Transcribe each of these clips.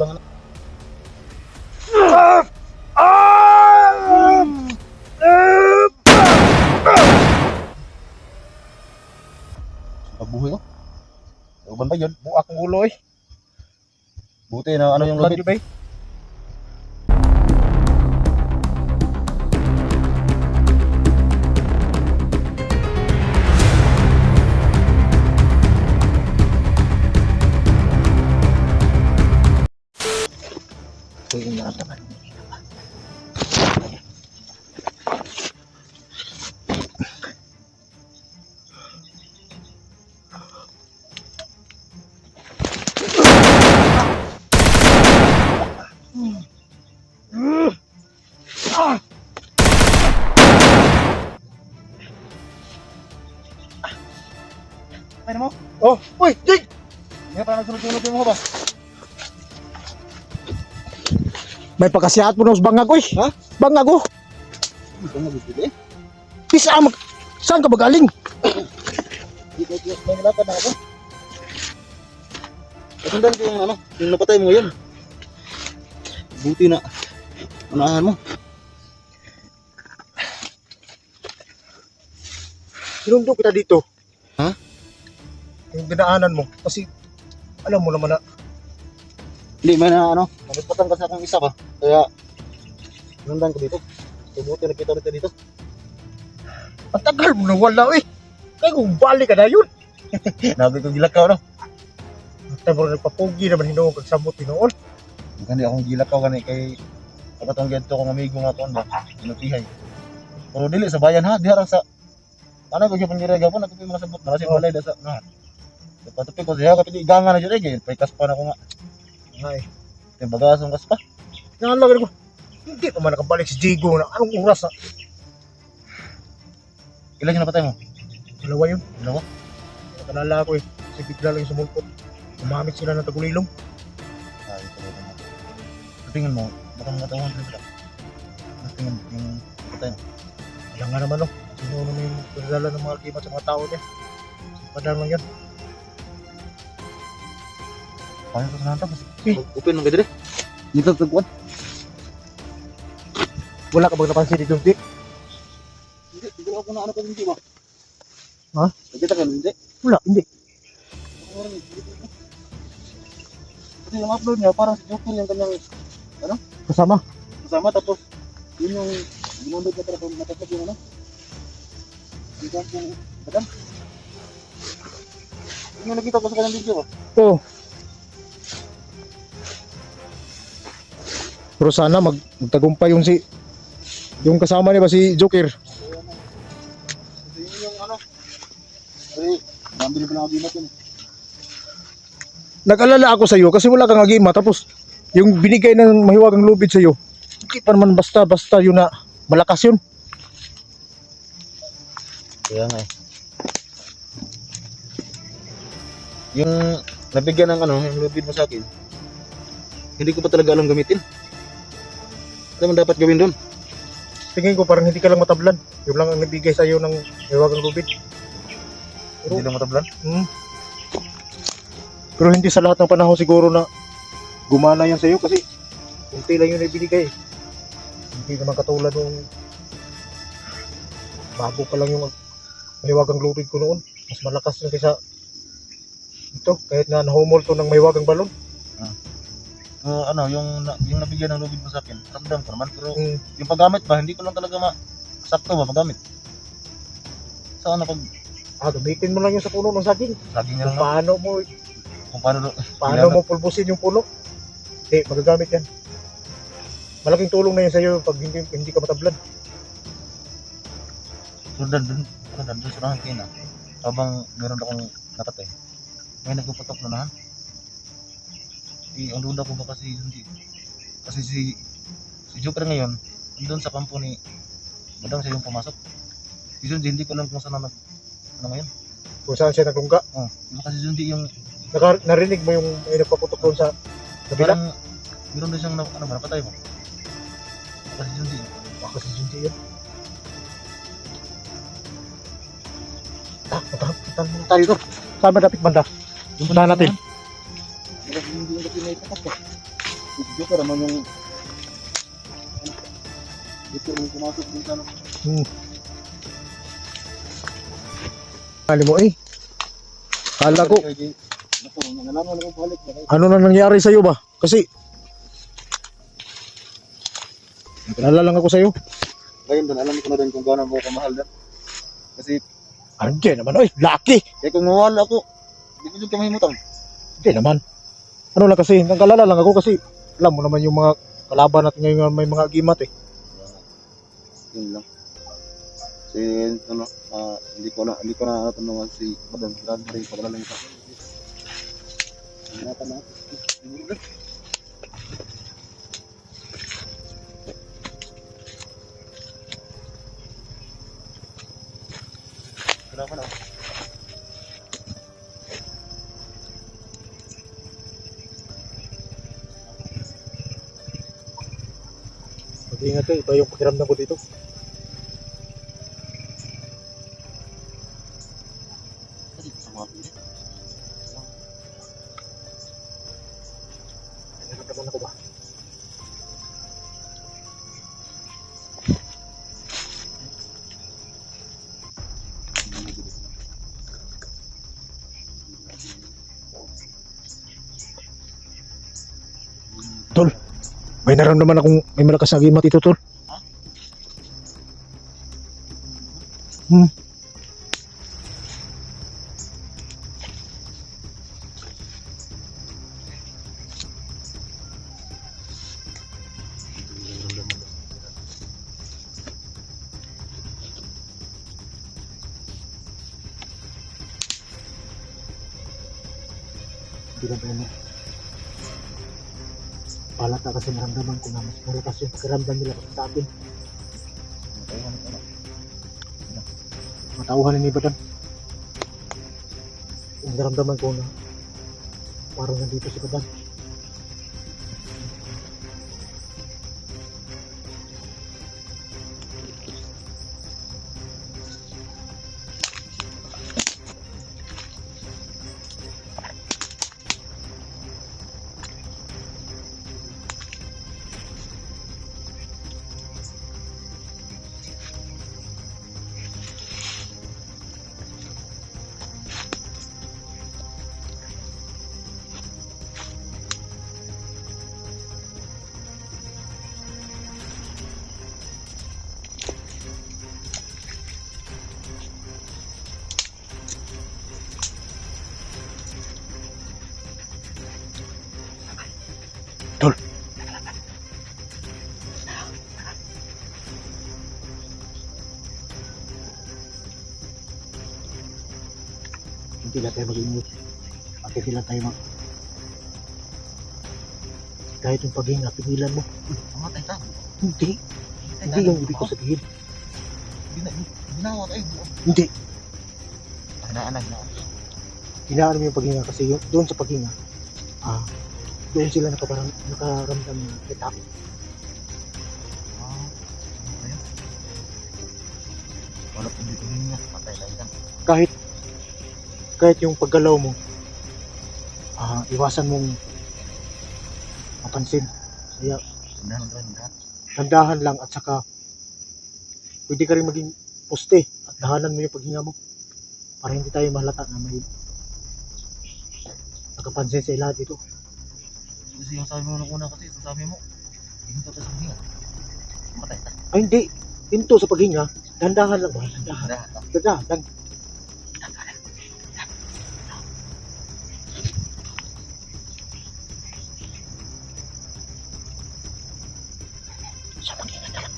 Bang ano? Mabuhay ko. Uban ba yun? Buak ang ulo eh. Buti na ano yung Blood lubid. yun ba eh? Uy, yung nararamdaman. Ay mo? Oh, uy, Jake! Ngayon parang nagsunod-sunod yung mga ba? May pagkasihat mo ng bangag ko eh. Ha? Bangag ko. Ito nga bibili eh. Pisa mag... Saan ka ba galing? May nilapad na ako. Kasundan ko yung ano, yung napatay mo yun. Buti na unahan mo. Sinundo kita dito. Ha? Yung dinaanan mo. Kasi alam mo naman na Hindi man na ano, nagpatang kasi akong isa ba. Kaya sinundan ko dito. Buti nakita ulit dito. ang tagal mo na wala eh. Kaya kung balik ka na yun. Nabi ko gilakaw no. Tayo mo nagpapugi naman hinuong kagsamot noon. Hindi akong gilakaw gani kay kapatong gento kong amigo nga kon ba. Inutihay. Pero dili sa bayan ha, diha ra sa ano ba gyud pangira gapon ako mga sabot na kasi balay da sa na. Patupik ko siya kapit igangan na jud ay pay kaspa na ko nga. Ay, Kay bagasong kaspa. nalagay ko. Hindi pa man nakabalik si Jigo na anong oras na. Ilan yung napatay mo? Dalawa yun. Dalawa? Nakalala ko eh. Kasi bigla lang yung sumulpot. Umamit sila ng tagulilong. Ay, ito na. Tingin mo, baka mga tawang din sila. Tingin mo, yung patay mo. Wala nga naman no. Sino naman yung pagdala ng mga kimat sa mga tao niya. Padang lang yan. Kaya ko sa nantap. Eh. Upin mo gede. Dito tagkuan. Wala ka bang napansin dito, Dick? Hindi, siguro ako na ano ka hindi ba? Ha? Nakita ka hindi? Wala, hindi. Kasi yung upload niya, parang si Joker yung kanyang Kasama. kasama tapos yun yung ginundod niya para matapos yung ano. Yung badan. Yung nakita ko sa kanyang video ba? Oo. Pero sana magtagumpay yung kasama niya ba si Joker. Kasi yun yung ano. Ay, nambili ko na ako gimat yun. Nag-alala ako sa iyo kasi wala kang agima tapos yung binigay ng mahiwagang lubid sa iyo. Hindi pa naman basta yun na malakas yun. Kaya nga eh. Yung nabigyan ng ano, yung lubid mo sa akin, hindi ko pa talaga alam gamitin. Ano man dapat gawin doon? Tingin ko parang hindi ka lang matablan. Yun lang ang nagbigay sa iyo ng mahiwagang lubid. Hindi lang matablan? Pero hindi sa lahat ng panahon siguro na gumana yan sa iyo kasi kunti lang yun na ibinigay. Hindi naman katulad nung bago pa lang yung mahiwagang lubid ko noon. Mas malakas yun kaysa ito kahit na nahumol to ng mahiwagang balon. Ano, yung nabigyan ng lubid mo sa akin, ramdam ko naman. Pero Mm. yung paggamit ba, hindi ko lang talaga sakto ba magamit. So ano pag Gamitin mo lang yun sa puno ng saging. saging niya Kung lang no? paano Kung paano mo pulbusin yung puno. Magagamit yan. Malaking tulong na yun sa iyo pag hindi ka matablan. Sundan dun sa nahan kina. Habang meron akong nakatay. May nagpuputok na nahan. Ang duda ko ba kasi hindi. Kasi si Joker ngayon, doon sa kampo ni Badang siya yung pumasok. Si Junji, hindi ko lang kung saan na ano ngayon. Kung saan siya naglungga. Yung kasi Junji yung Narinig mo yung may nagpaputok doon sa kabila? parang meron din siyang napatay mo. Kasi Junji. Baka si Junji yun. Puntahan muna tayo doon. Saan ba dapat banda? Puntahan natin. Hindi yung dapat na ipatak ko. Dito naman yung dito yung pumasok din sa ano. Kali mo eh. Kala ko, Ako, nalaman ko balik na kayo. ano na nangyari sa'yo ba? Kasi, nalala lang ako sa'yo. Ngayon doon, alam ko na rin kung gaano mo kamahal na. Kasi, Hindi naman, oy, lucky. kung mawala ako, hindi ko dyan kamahimutang. Hindi naman. Ano lang kasi, nagkalala lang ako kasi, alam mo naman yung mga kalaban natin ngayon may mga gimat eh. Yun lang. Si, ano, hindi ko na natanungan si Madam. Grabe rin, pagkala lang ito. Hanapan natin. Kenapa na? Mag-ingat ka, iba yung pakiramdam ko dito. Kasi sama ko eh. Nagkaroon ako ba? Tol, may naramdaman akong may malakas na gimat ito, Tol. Bilang mo. Palata kasi naramdaman ko na mas malakas yung pakiramdam nila kasi sa atin. Matauhan ni Badan. Yung naramdaman ko na parang nandito si Badan. Tol. Hindi lang tayo mag-ingat. At hindi lang tayo kahit yung paghinga, pigilan mo. Mamatay ka. Hindi. Hindi yung ibig ko sabihin. Hindi na ako tayo. Hindi. Hinaan na. Hinaan mo yung paghinga kasi yung, doon sa paghinga, doon sila nakaramdam na kita. Wala po dito niya. Patay lang yan. Kahit yung paggalaw mo, iwasan mong mapansin. Kaya tandahan lang at saka pwede ka rin maging poste at dahanan mo yung paghinga mo para hindi tayo mahalata na may nakapansin sa lahat ito. Kasi yung sabi mo nung una kasi, sabi mo, hindi ka sa hinga. Matay ka. Ay hindi, ito sa paghinga, dandahan lang ba? Dandahan. Sa paghinga na lang.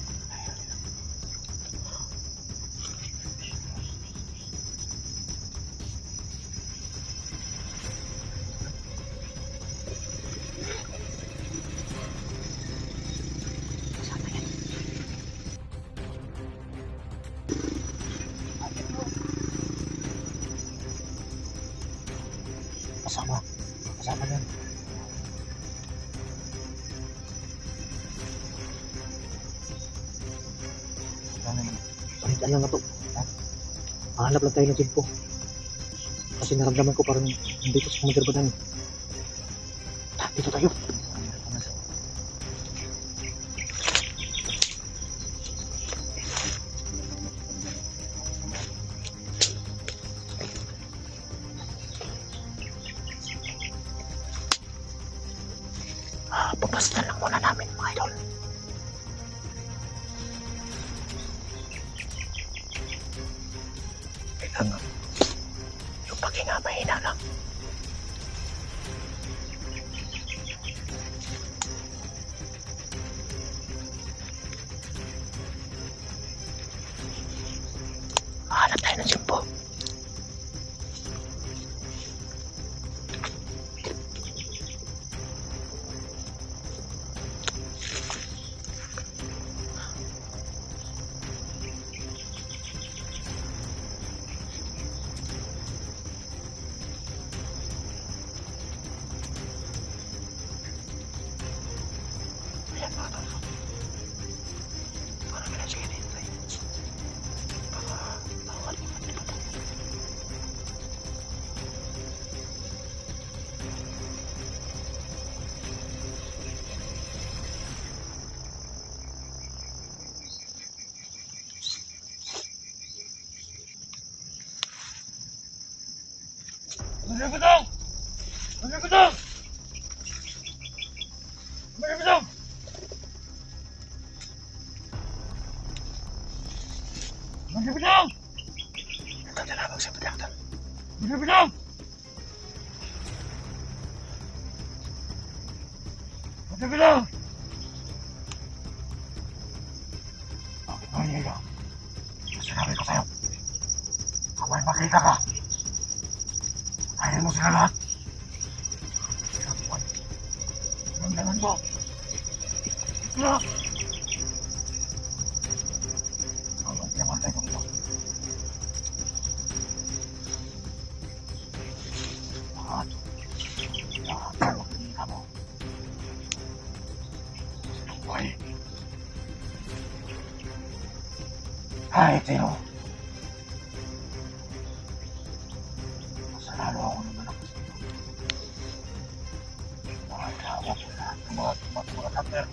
Kasama yan. Balikan lang na to. Hanap lang tayo ng timpo. Kasi naramdaman ko parang nandito sa Mother Badan. Dito tayo. Papasdan lang muna namin mga idol. Kailangan yung paghinga mahina lang. Hanap tayo ng simpo. Ayan mga tol. Parang ganun siya hinihintay. Baka tawad mo natin pa to. Magigutong! Magigutong! Magigutong! Magigutong! Nagtatalabag sa padaktan. Magigutong! Magigutong! Bakit mo niya? Sinabi ko sa'yo. Kung may makita ka, ayaw mo sila lahat. Sinabuan. Nandanan mo. Ito! Hanggang pinamantay ko ito. Lahat. Lahat ang makikita mo. Sinubuhay. Kahit sino. Lalo ako naman ako sa iyo. Mahal na ako sa lahat ng mga tatler.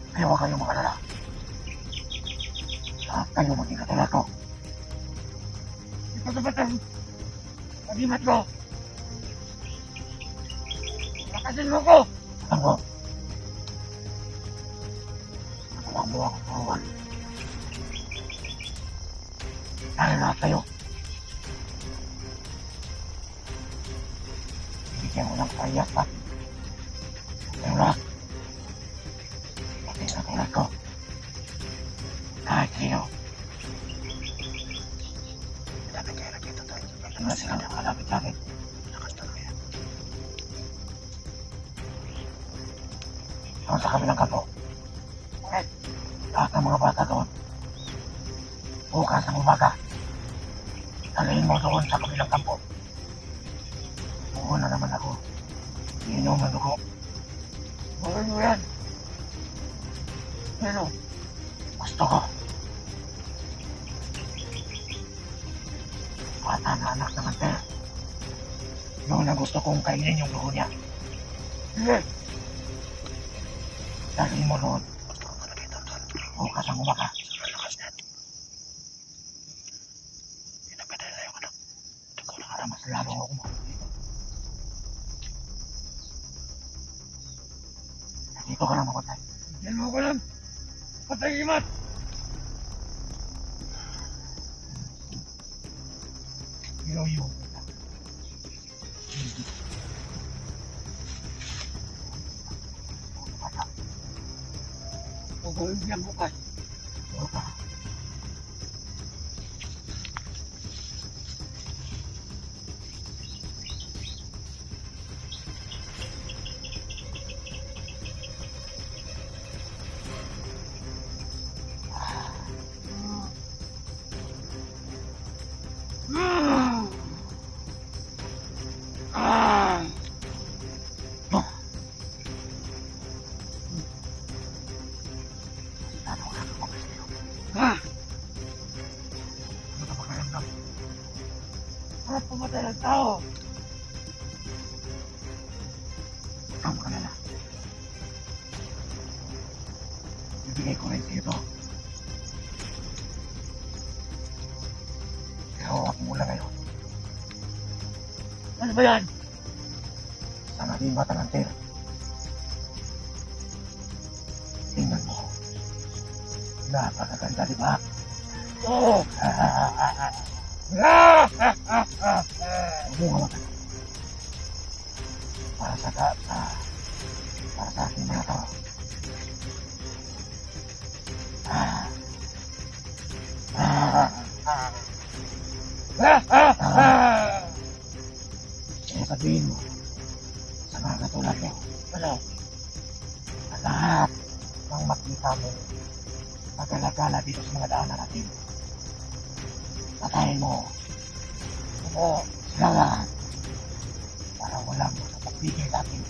Kaya huwag kayong makalala. Lahat kayo maging katulad ko. Ito sa batang pag-imat ko. Lakasin mo ko. Alam ko. Natuwang mo akong turuan. Dahil lahat kayo. Bigyan mo ng payak pa. Pero lahat, pati sa tulad ko. Kahit sino. Dapat kayo lagi ito tayo. Ano na sila nakalapit sa akin? Lakas talaga yan. Doon sa kabilang kanto. Lahat ng mga bata doon. Bukas ng umaga. Dalhin mo doon sa kabilang kampo. Una naman ako. Inom na dugo. Bawal mo yan. Pero, gusto ko. Bata na anak ng ante. Yun na gusto kong kainin yung dugo niya. Sige. Dalhin mo doon. Bukas ang umaga. Lakas na. Pinapatay na yung anak. Dugo na para mas lalo ako mo. Dito ka lang mapatay. Diyan mo ko lang. Patay imat! Yoyo. Pagawin niya bukas. Bukas. Harap pumatay ng tao. Tama ka na lang. Ibigay ko rin sa'yo ito. Pero huwag mula ngayon. Ano ba yan? Sana ating batang Hunter. Tingnan mo. Napakaganda, di ba? Oh! Bumuha ka. Para sa aking mga to. Kaya sabihin mo sa mga katulad mo, ano? Sa lahat ng makita mo magala-gala dito sa mga daanan natin. Patayin mo. Oo, sila lahat. Para walang makapagbigay sa akin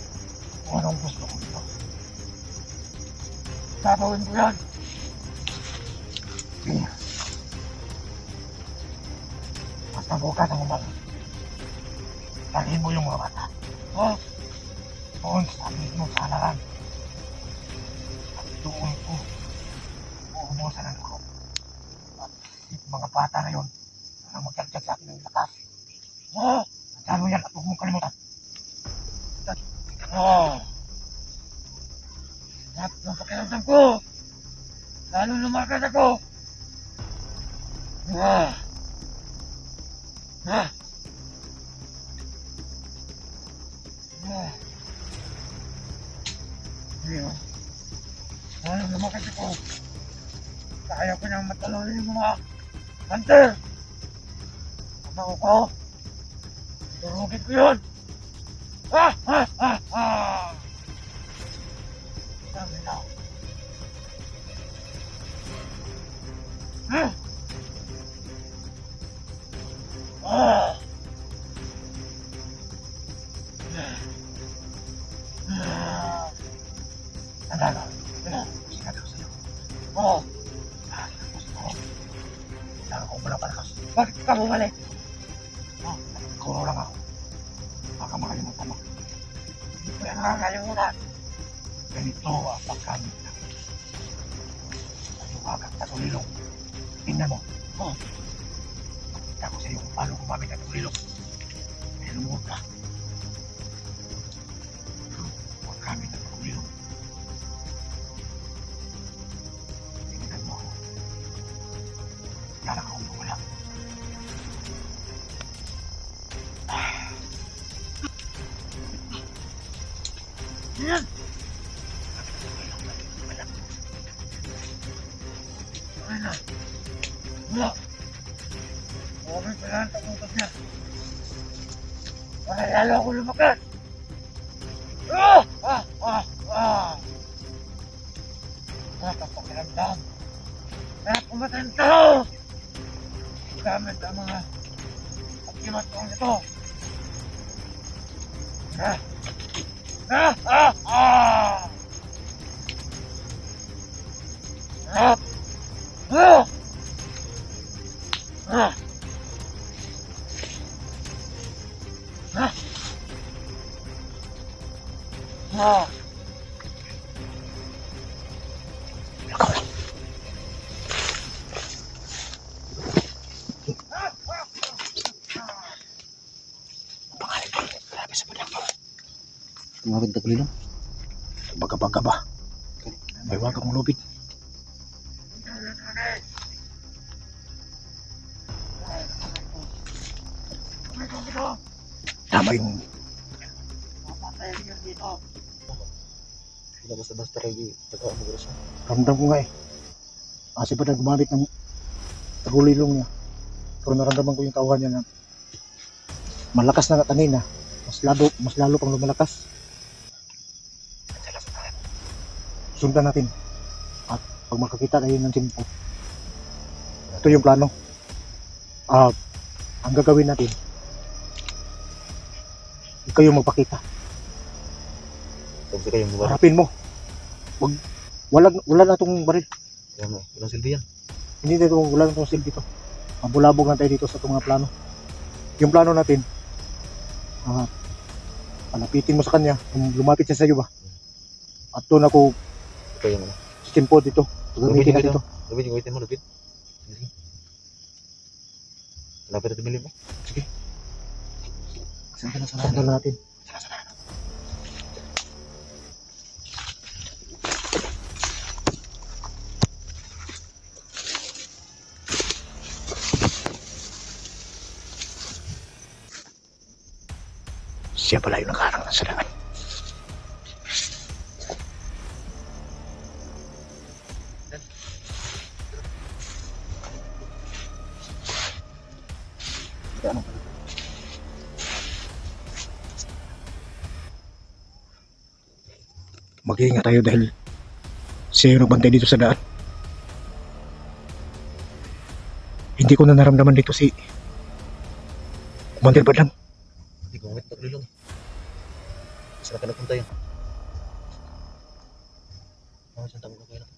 kung anong gusto ko dito. Gagawin ko yan. Sige. Basta bukas ang umaga. Dalhin mo yung mga bata. Oh, doon sa mismo sa halalan. At doon ko uubusan ang dugo. At yung mga bata na yun ang magdagdag sa akin ng lakas. Oh, tandaan mo yan at huwag mong kalimutan. Oh, lahat ng pakiramdam ko. Lalo lumakas ako. Ah. Ah. Ah. Ayun. Lalo lumakas ako. Kaya ko niyang matalonin yung mga hunter. Ang ko. Durugin ko yun. Ah! Ah! Ah! Ah! Dami na. Ah! Ah! Ah! Ano? Sinabi ko sa'yo. Oo. Gusto ko. Kailangan ko wala palakas. Bakit ka bumalik? Siguro lang ako. Baka makalimutan mo. Hindi ko yan nakakalimutan. Ganito ang pagkamit na. Ayuwag at katulilong. Tingnan mo. Oh. Pakita ko sa iyo kung paano gumamit ang tulilong. Pero lumuhod ka. Pagkamit ang tulilong. Tingnan mo. Kailangan akong mawala. Yan! Ay na! Wala! Okay pa lang ang utak niya. Para lalo ako lumakas! Ah! Ah! Ah! Ah! Nakapakiramdam! Kaya pumatay ang tao! Gamit ang mga pagkimatong ito! Ah! Ah! Ah! Ah! Ah! Ah! Ah! Ah! Ah! Grabe sa padang to. Tumawid ka kulilong. Baga-baga ba? May wag akong lupit. Tama yung Wala basta-basta kayo pagkawa mo gusto. ramdam ko nga eh. Kasi pa na gumamit ng tagulilong niya. Pero naramdaman ko yung kawan niya na malakas na kanina. Mas lalo pang lumalakas. Sundan natin. At pag makakita tayo ng simpo, ito yung plano. Ang gagawin natin, ikaw yung magpakita. Huwag kayong buwan. Harapin mo. Wala na itong baril. Kaya mo, walang silbi yan. Hindi dito, wala na itong silbi dito. Mabulabog na tayo dito sa itong mga plano. Yung plano natin, palapitin mo sa kanya, kung lumapit siya sa iyo ba. At doon ako Ito yung ano. simpo dito. Gagamitin na dito. Lupit yung item mo, lupit. Sige. Lapit at tumili mo. Sige. Saan ka na sa Sandal natin. Siya pala yung nakaharang sa daan. Ano? Mag-iingat tayo dahil siya yung nagbantay dito sa daan. Hindi ko na naramdaman dito si Commander Badlang. Hindi ko ngit naglilong. Saan ka napunta yun? Saan tawag ko kayo na?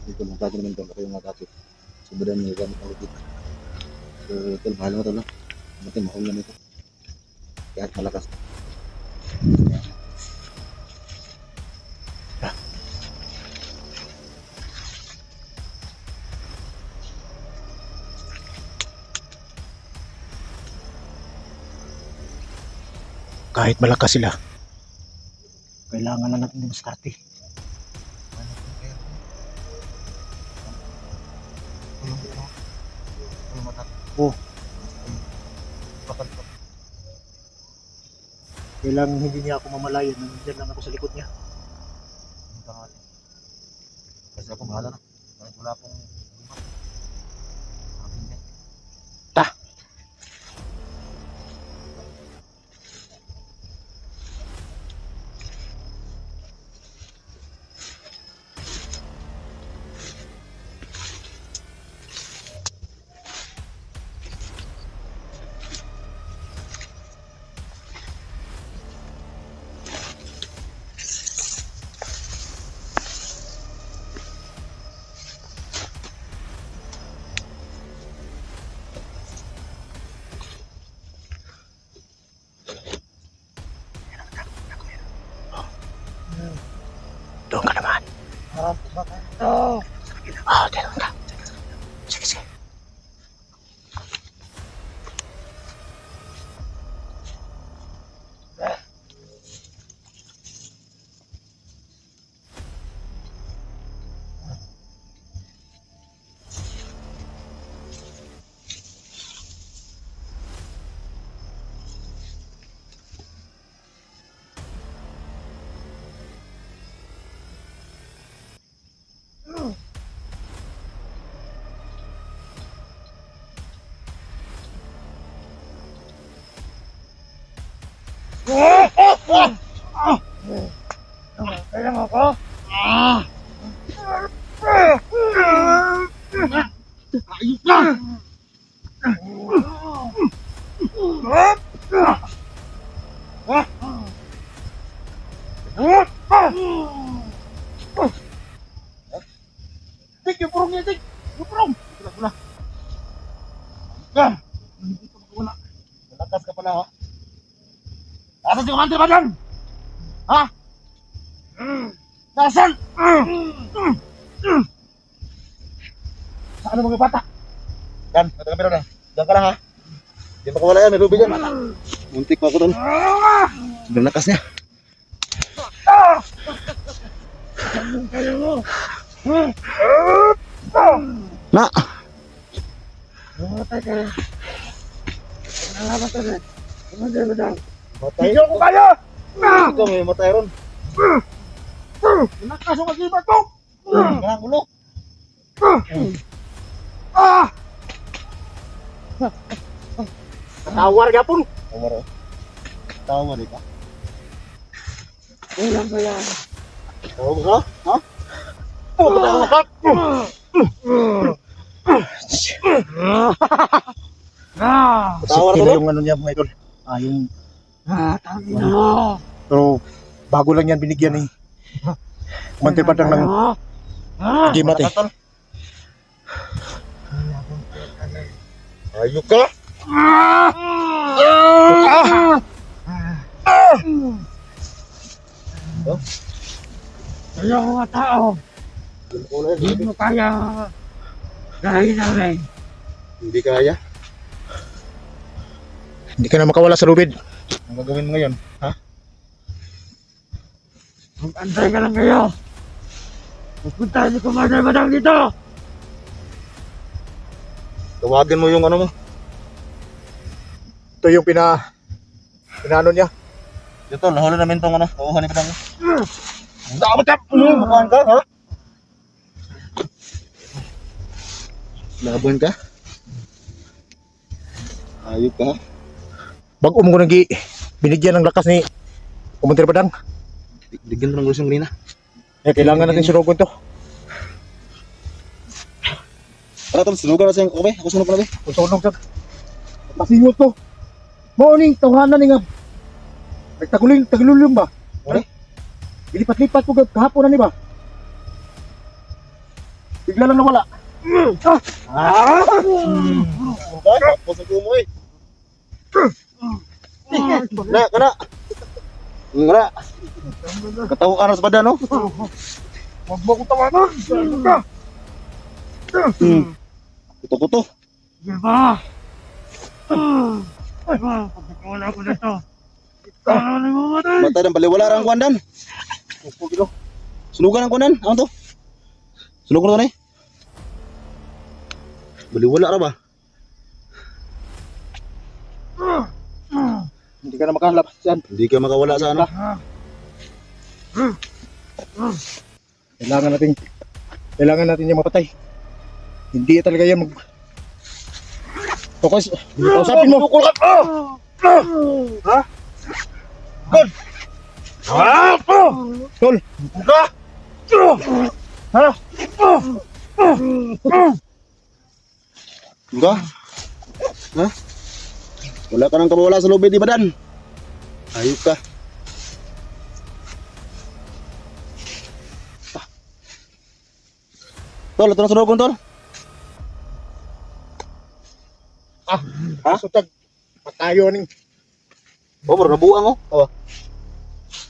Dito lang tayo naman doon. Ako yung nakakit. Sobrang may gamit ang lupit. So, ito, mahal mo ito lang. Mati, mahal naman ito. Kahit malakas. Kahit malakas sila, kailangan na natin diskarte. Oh. Kailangan hindi niya ako mamalayan. Nandiyan lang ako sa likod niya. Kasi ako bahala na. Kahit wala akong Ta! Doon ka naman. Oo, doon ka. Sige, sige. Kaya mo ako? Ayos na! Tik, yung purong niya, Tik! Yung purong! Wala. Hindi ka magwala. malakas ka pala ha. Nasaan si Commander Badlang? Ha? Nasaan? Saan ang mga bata? Yan, nagkamera na. Diyan ka lang ha. Hindi makawala yan, may ruby dyan. Muntik pa ako doon. Sobrang lakas niya. Na! Mamatay ka rin. Nalaman ka rin. Commander Badlang. Matay. Hindi ako kaya! Ikaw may matay ron. Nakas ang kagibat mo! Kanang ulo. Tawar gapon! Tawar o. Tawar ito. Ulang ka yan. Tawar ka? Ha? Tawar Sino ka ba? yung ano niya mga idol? Yung... Tangin mo! Pero bago lang yan binigyan eh. Commander Badlang ng gimat eh. Tol. Ayok ka? Ayaw ko nga tao! Hindi mo kaya! Dahil namin! Hindi kaya. Hindi ka na makawala sa lubid. Ang gagawin mo ngayon? Ha? Mag-antay ka lang kayo! Pupunta si Commander Badang dito! Tawagin mo yung ano mo. Ito yung pinaano niya. Ito, nahuli namin tong ano. Uuhan ni Padang. Dapat ka! Bukan ka, ha? Laban ka? Ayop ka, ha? Bago mo ko nang binigyan ng lakas ni Commander Badang. Digyan mo ng gusto kanina. Kailangan natin sunugan to. Tara, tol, sunugan na sa'yo. Okay, ako sunod pa na, be. Sunog sa pasingot to. Morning, tawhanan ni nga. Tagululim ba? Okay. Ilipat-lipat ko kahapon na ni ba? Bigla lang nawala. Tapos ang kumo, eh. Na, kana. Nga. Katawa ka na sa bada, no? Huwag mo akong tawanan. Kuto-kuto. Sige ba? Ay ba, pagkakawala ko dito. Ikaw na mamatay! Matay ng baliwala ang kuandan. Sunugan ang kuandan. Ano to? Sunugan to na, eh. Baliwala ra ba? Hindi ka na makalap dyan. Hindi ka makawala sa ano. Kailangan natin yung mapatay. Hindi talaga yan Focus. Kausapin mo. Ha? Tol. Tol. Ha? Enggak? Hah? Wala ka nang kabawala sa lobby di badan. Ayup ka. Tol, ito na sunugon, tol. Ha? Sutag. Patayo ning. Oh, baru nabuang, oh. Awa.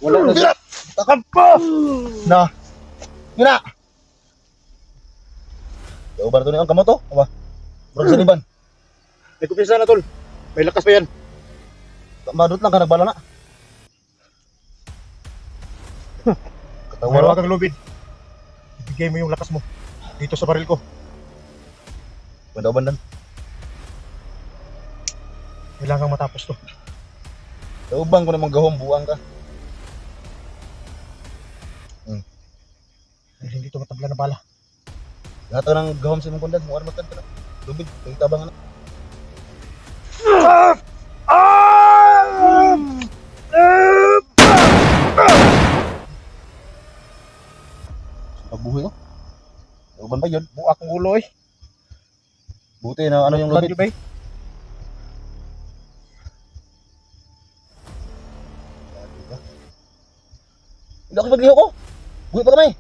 Wala na. Takap po. Na. Gina. Yo, baru ni ang kamo to. Awa. Baru sa liban. May kumpisa na tol. May lakas pa yan. Madut lang ka nagbala na. Katawa Huwag kang lubid. Ibigay mo yung lakas mo. Dito sa baril ko. Banda bandan. Kailangan matapos to. Ubang ko namang gahom buang ka. Dahil hindi to matabla na bala. Lahat ka ng gahom sa imong kundan, mo armatan ka na. Lubid, tabang na. Pagbuhay ko. Uban ba yun? Buak ang ulo eh. Buti na ano yung Blood lubid. ba eh? Hindi ako magliho ko. Buhay pa kamay.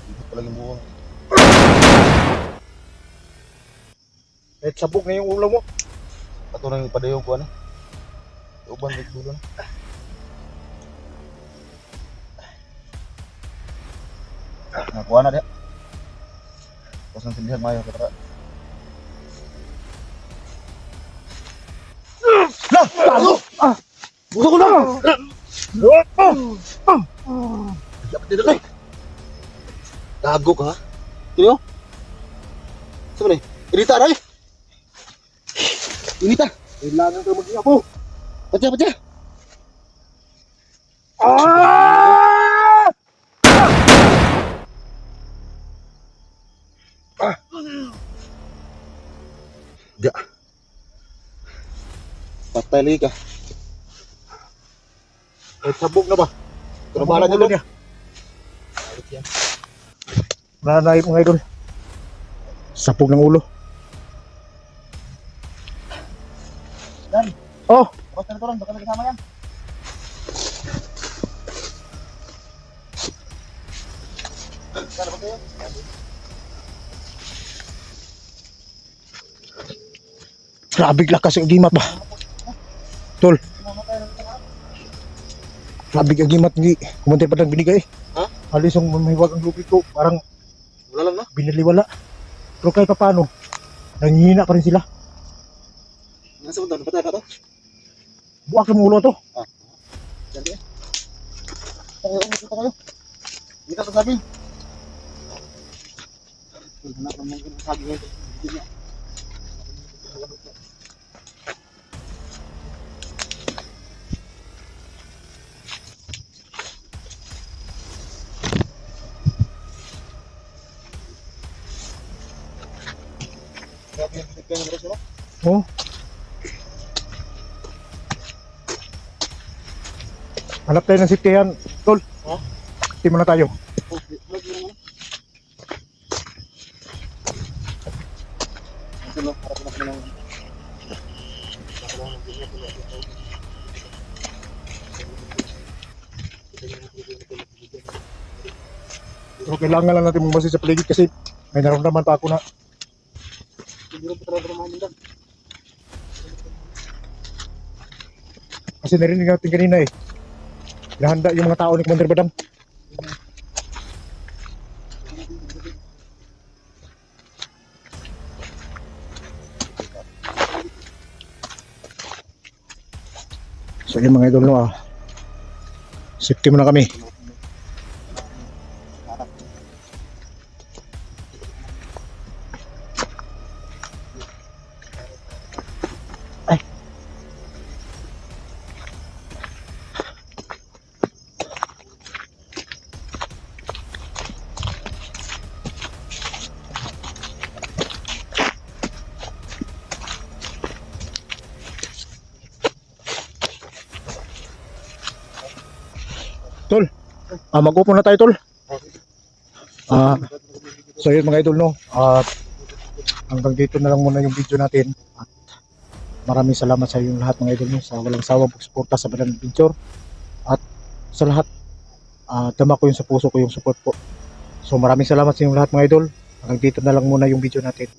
Hindi pa lagi buhay. Kahit sabog na yung ulo mo. Ato na yung padayo ko ano. Uban ba dulo na. Nakuha na dia. Tapos ng sindihan mayo katara. Lah! Talo! Buka ko lang! Dapat dito kay. Gago ka? Kino? Saan ba ni? Irita na eh! Irita! Kailangan ka maging ako. Patya, patya! Dia. Patay lagi ka. Kahit sabog na ba? Trabaho na dyan. Nanay mo nga idol. Sabog ng ulo. Dan. Oh! Tapos na ito lang, baka nakasama yan. Sana ba kayo? Grabe lakas yung gimat ba? Tol. Grabe yung gimat ni Commander Badang binigay. Ha? Halos yung mahiwag ang lupit ko. Parang Wala lang na. binaliwala. Pero kahit pa paano, nanghihina pa rin sila. Nasa ba ito? Patay ka to? Buwak sa ulo to. Diyan din. Dito kayo. Dito sa sabi. Hanap naman yung sabi ngayon. Hindi niya. Grabe yung titik ng braso, no? Oh. Hanap tayo ng safety yan, tol. Ha? Safety muna tayo. Oh, vlog mo naman. Ito no, harap na ng Pero kailangan lang natin magbase sa paligid kasi may naramdaman pa ako na siguro pa talaga naman nila. kasi narinig natin kanina eh. Nahanda yung mga tao ni Commander Badang. So yun mga idol, no, safety muna kami. Ay. Tol, mag-upo na tayo, tol. So yun mga idol, no, hanggang dito na lang muna yung video natin. At maraming salamat sa inyong lahat mga idol, no, sa walang sawang pagsuporta sa Badang Adventure. At sa lahat, tama ko yung sa puso ko yung support po. So maraming salamat sa inyong lahat mga idol. Hanggang dito na lang muna yung video natin.